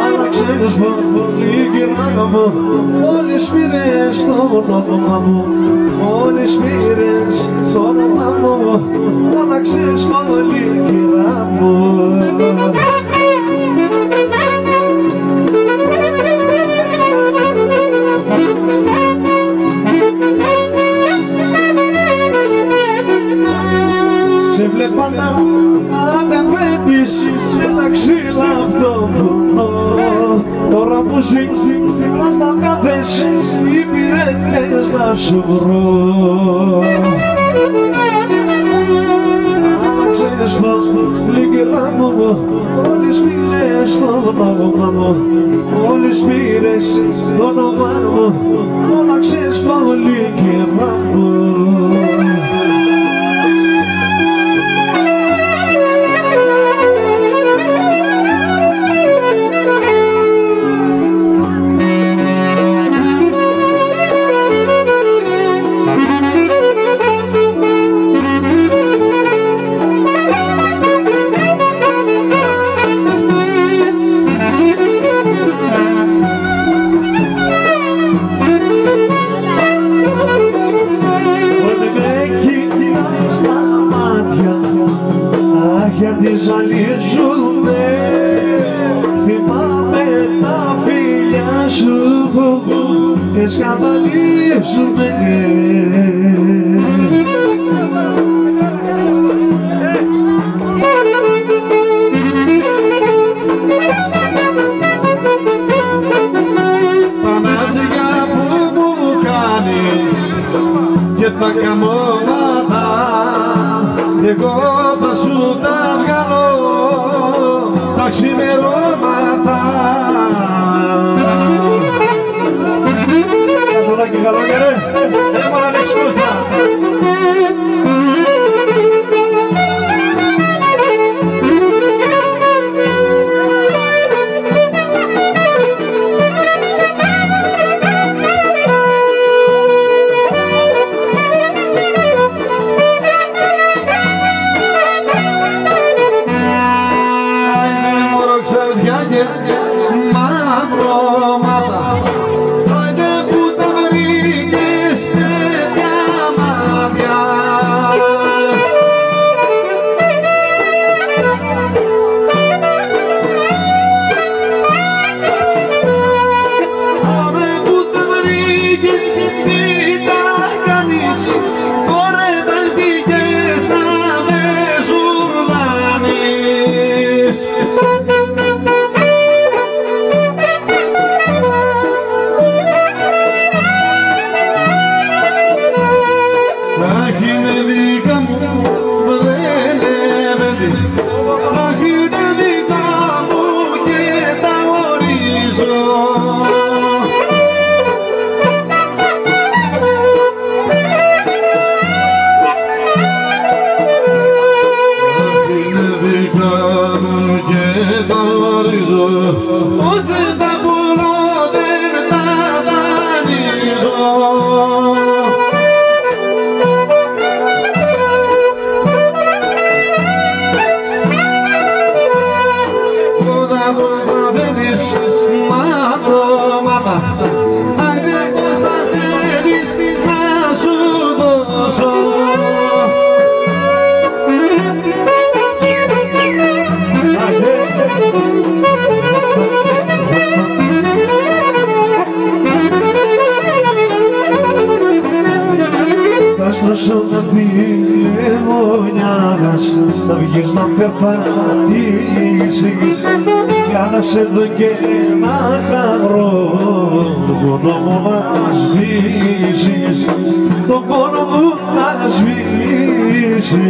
Άλλαξες πολύ κυρά μου, μόλις πήρες το όνομα μου, μόλις πήρες το όνομα μου, άλλαξες πολύ κυρά μου. Σε βλέπα να ανεβαίνεις σε τα ξύλα απ' το βουνό. Τώρα που ζεις στα κάτες οι πυρέτες να σου βρω. Άλλαξες πολύ κυρά μου, μόλις πήρες το όνομα μου, μόλις πήρες το όνομα μου, άλλαξες πολύ κυρά μου. Γιατί ζαλίζουμε, θυμάμαι τα φιλιά σου και σκανδαλίζουμε. Τα ναζιά που μου κάνεις και τα καμώματα, εγώ θα σου τα βγάλω τα ξημερώματα. Καθολάκι καλό και ρε, έμονα Αλεξικώστα. Μαυρώματα, άντε που τα βρήκες τέτοια μάτια. Ωρε που τα βρήκες τι τα κάνεις, ωρε τα βγήκες να με ζουρδάνεις. Αχ, είναι δικά μου, δεν έβαινε. Αχ, είναι δικά μου και τα ορίζω. Αχ, είναι δικά μου και τα ορίζω. Ούτε τα πουλώ, δεν τα δανείζω. Μαυρώματα, άντε πως θα θέλεις να σου δώσω. Θα στρώσω να λεμονιάδας, θα βγεις να περπατήσεις για να σε δω και να χαρώ. Τον πόνο μου να σβήσεις, τον πόνο μου να σβήσεις.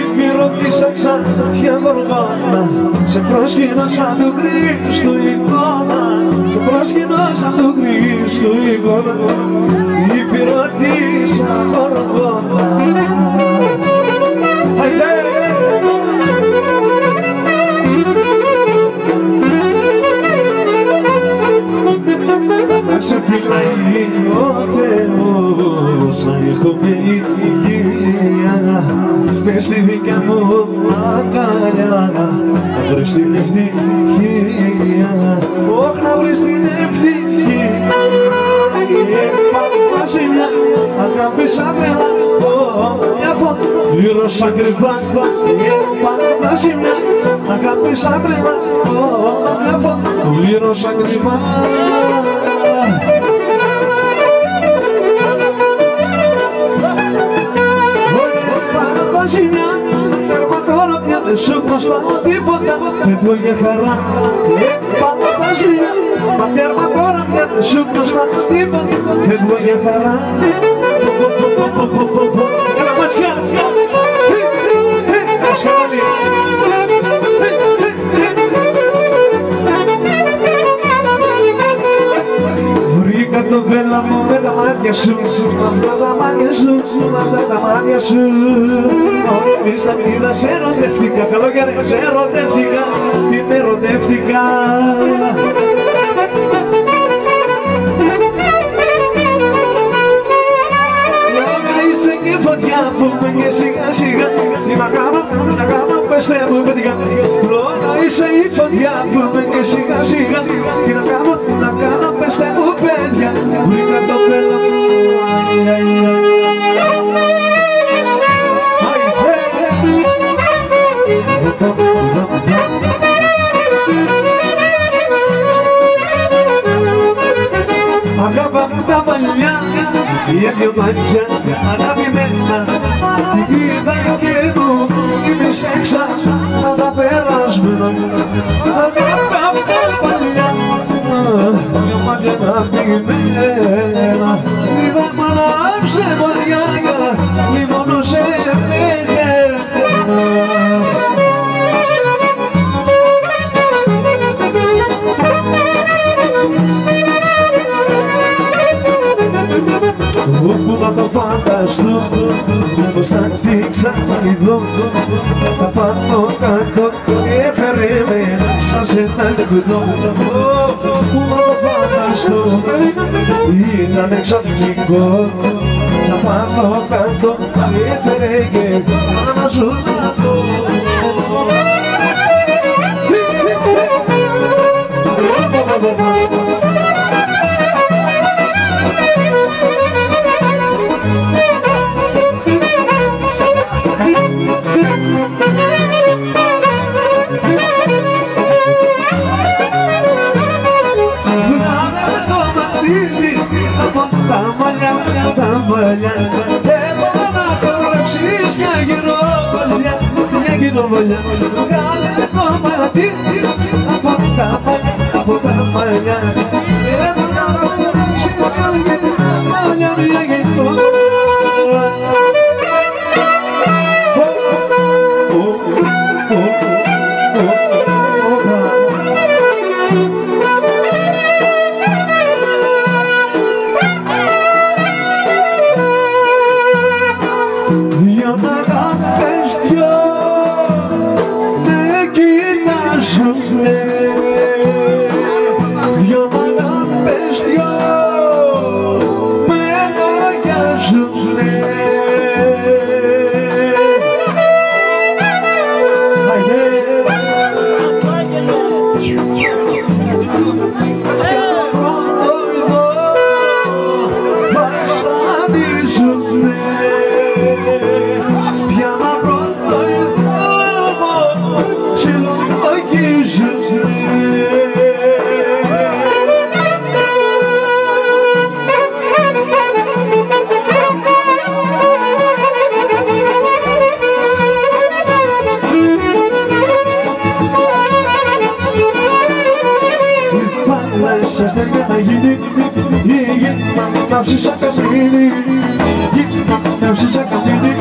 Ήπειρο της Αξάντια Γοργόνα, σε πρόσκυνο σαν του Κρίστου εικόνα, σε πρόσκυνο σαν του Κρίστου εικόνα, Ήπειρο της Γοργόνα. Να σε φυλάει ο Θεός, να έχουμε υγεία, μες στη δικιά μου αγκαλιά. μαλλιά να βρεις την ευτυχία, όχι να βρεις την ευτυχία. Πάση μια αγάπη σαν τρέλα, μια πλήρωσα ακριβά. Πάση μια αγάπη σαν τρέλα, μια πλήρωσα ακριβά. Πάση μια τέρμα τώρα πια δεν σου χρωστάω τίποτα, δεν πω για χαρά. Πάση μια μα τέρμα τώρα πια δεν σου χρωστάω τίποτα, δεν πω για χαρά. Έλα μασιά! Ασκαλάνι! Βρήκα το βέλα μου με τα μάτια σου, αυτά τα μάτια σου, αυτά τα μάτια σου. Όλη στα μνήδα σε ερωτεύτηκα, καλόγερε, σε ερωτεύτηκα, την ερωτεύτηκα. Φωτιά που πήγε σιγά σιγά, τι να κάνω, πέστε μου παιδιά. Λόγα είσαι η φωτιά που πήγε σιγά σιγά, τι να κάνω, πέστε μου παιδιά. Βρήκα το πέλα μου. Αγάπα τα παλιά, για δυο μάτια αγαπημένα, την είδα και μου είμαι έξα στα τα περάσμενα. Αγάπα τα παλιά, δυο μάτια αγαπημένα, είδα μαλάψε βαριά, μόνο σε μένα. Όπου να το φανταστώ, πως θα τη ξαναειδώ, τα πάνω κάτω έφερε με σαν σε ταλαιπωρώ. Όπου να το φανταστώ, ήταν εξωτικό, τα πάνω κάτω έφερε και να σου δω. Τα μαλλιά, δεν μπορώ να κορέψεις μια γυροβολιά. Βγάλε το μαλλί από τα μαλλιά, δεν μπορώ να κορέψεις μια γυροβολιά. Να ψήσα καμπίνι, να ψήσα καμπίνι,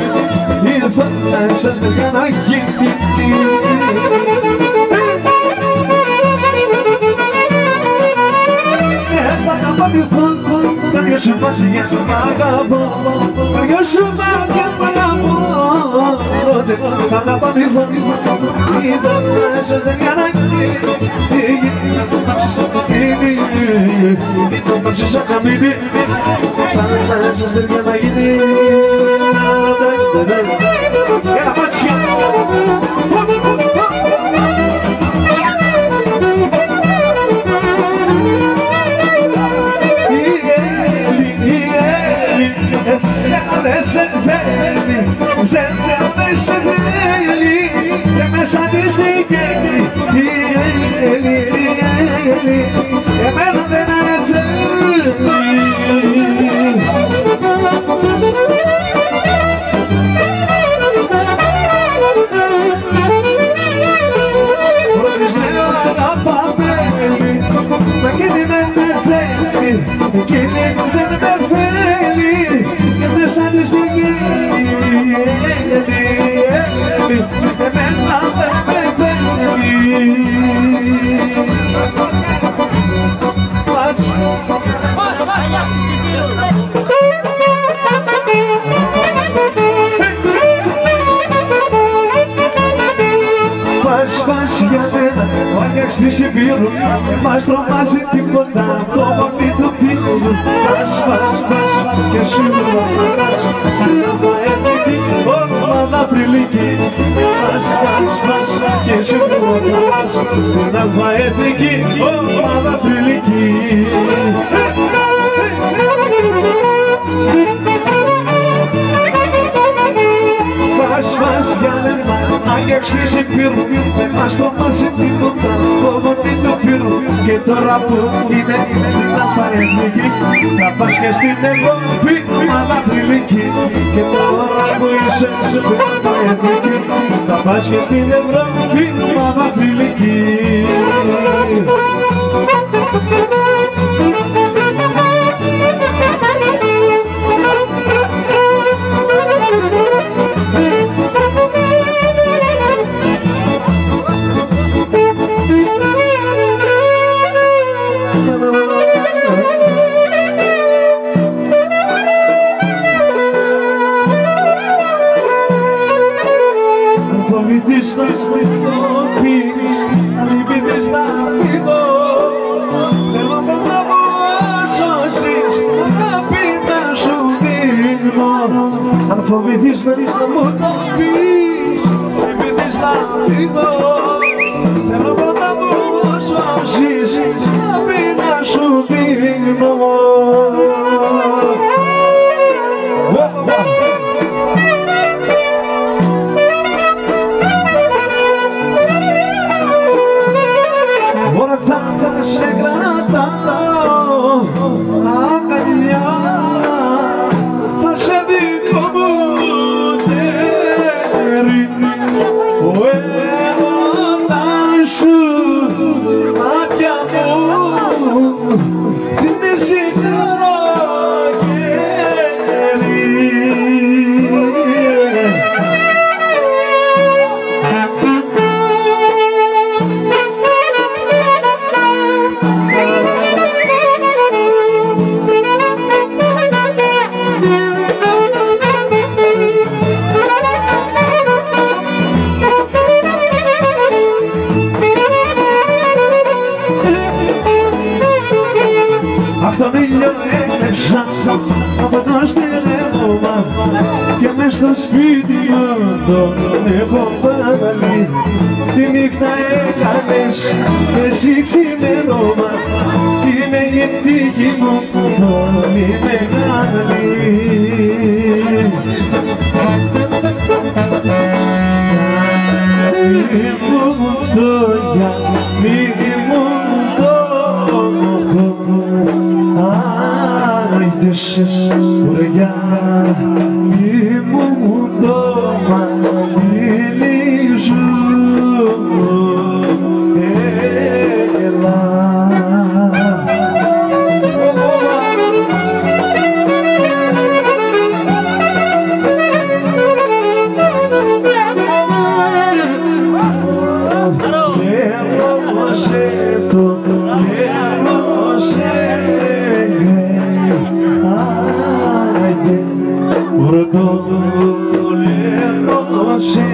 ήρθα να είσαστε για να γίνει. Έπανα παντιφόν, τα δυο σου μάτια αγαπώ, τα δυο σου μάτια αγαπώ. Έπανα παντιφόν, ήρθα να είσαστε για να γίνει. Να ψήσα καμπίνι, να ψήσα καμπίνι, θα είσαστε για να γίνει. Έλα μάτσια! σαν τη στιγμή εμένα δεν θέλει. Πρώτης λέω αγαπάμε, μα εκείνη δεν με θέλει, εκείνη δεν με θέλει και δεν σαν τη στιγμή εμένα δεν με θέλει. Πας για μένα, ο Άγιαξ της Υπήρου, μας τρομάζει τίποτα, το μαμί του πύρου. Πας και σίγουρα περνάς στην Αμαέθνικη ομάδα Πριλίκη. Πας και σίγουρα περνάς στην Αμαέθνικη ομάδα Πριλίκη. Πας για μένα, Άγιαξ της Υπήρου, μας τρομάζει τίποτα, το μαμί του πύρου. Και τώρα που είναι στην Αμαέθνικη, θα πας και στην Ευρώπη ομάδα Πριλίκη. Και τώρα που είσαι στην Αμαέθνικη, θα πας και στην Ευρώπη ομάδα Πριλίκη. Φοβηθείς θα στηθείς, αν λυπηθείς θα φύγω. Θέλω πάντα μου σώσεις, αγάπη να σου δίνω. Αν φοβηθείς θα μου το πεις, αν λυπηθείς θα φύγω. Θέλω πάντα μου σώσεις, αγάπη να σου δίνω. Θα σε κρατάω αγκαλιά, θα σε δικό μου τέρι, ο έρωτας σου μάτια μου θυμίζει καλοκαίρι. Αχ, τον ήλιο έκλεψα από το στερέωμα και μες στο σπίτι τον έχω πάλι. Τη νύχτα έκανες εσύ ξημερώμα κι είναι η τύχη μου πολύ μεγάλη. Μου το γιάννη μου ουριά μη μου το μαλλί σου έλα. Πρωτό το λέω σε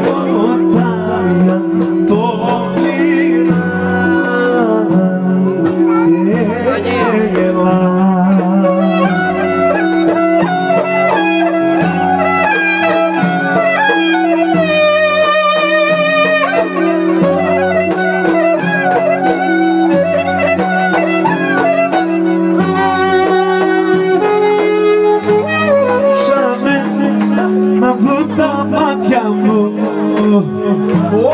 φωτάρια το πληρά και γελά. Να δω τα μάτια μου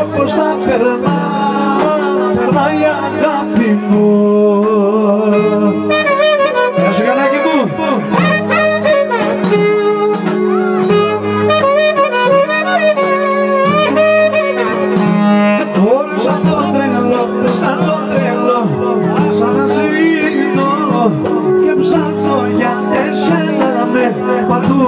όπως τα περνάει η αγάπη μου. Γεια σου Γιαννάκη μου. Τώρα σαν το τρελό, σαν το τρελό, σαν να ζήνω και ψάχνω για εσένα με παντού.